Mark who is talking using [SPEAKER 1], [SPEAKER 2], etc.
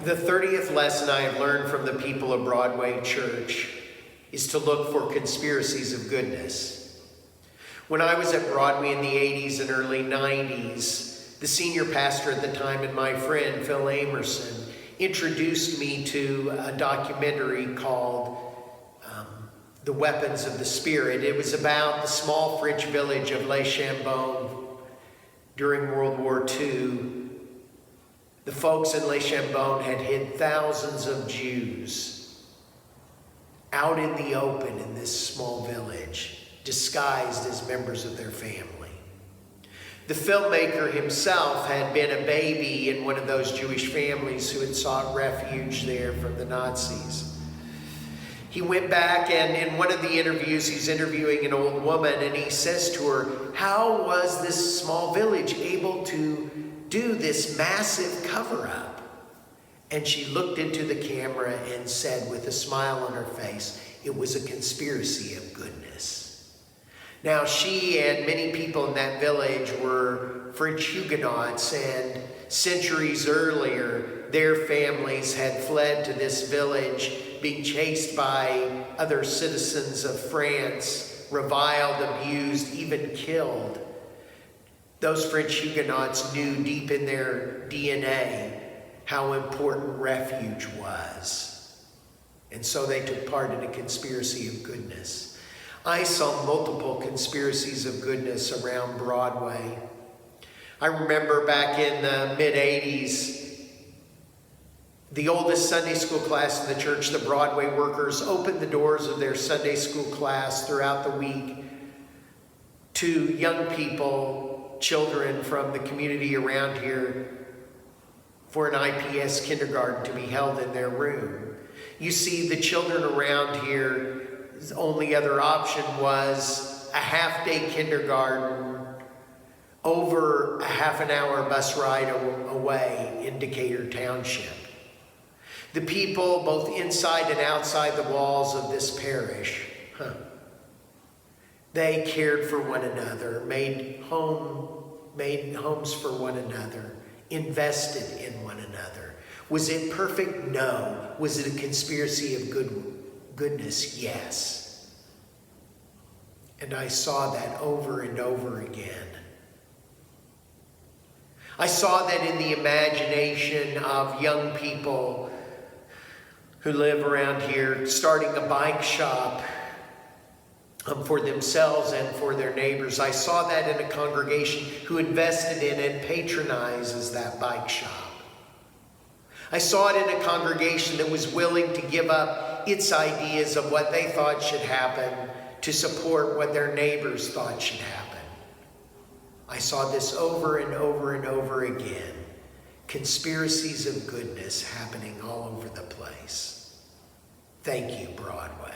[SPEAKER 1] The 30th lesson I have learned from the people of Broadway Church is to look for conspiracies of goodness. When I was at Broadway in the 80s and early 90s, the senior pastor at the time and my friend, Phil Amerson, introduced me to a documentary called The Weapons of the Spirit. It was about the small French village of Les Chambon during World War II. The folks in Les Chambon had hid thousands of Jews out in the open in this small village, disguised as members of their family. The filmmaker himself had been a baby in one of those Jewish families who had sought refuge there from the Nazis. He went back, and in one of the interviews, he's interviewing an old woman, and he says to her, how was this small village able to do this massive cover-up? And she looked into the camera and said with a smile on her face, it was a conspiracy of goodness. Now, she and many people in that village were French Huguenots, and centuries earlier, their families had fled to this village, being chased by other citizens of France, reviled, abused, even killed. Those French Huguenots knew deep in their DNA how important refuge was. And so they took part in a conspiracy of goodness. I saw multiple conspiracies of goodness around Broadway. I remember back in the mid-'80s, the oldest Sunday school class in the church, the Broadway workers, opened the doors of their Sunday school class throughout the week to young people, children from the community around here, for an IPS kindergarten to be held in their room. You see, the children around here, the only other option was a half-day kindergarten over a half-an-hour bus ride away in Decatur Township. The people, both inside and outside the walls of this parish, they cared for one another, made homes for one another, invested in one another. Was it perfect? No. Was it a conspiracy of goodness? Yes. And I saw that over and over again. I saw that in the imagination of young people who live around here, starting a bike shop for themselves and for their neighbors. I saw that in a congregation who invested in and patronizes that bike shop. I saw it in a congregation that was willing to give up its ideas of what they thought should happen to support what their neighbors thought should happen. I saw this over and over and over again. Conspiracies of goodness happening all over the place. Thank you, Broadway.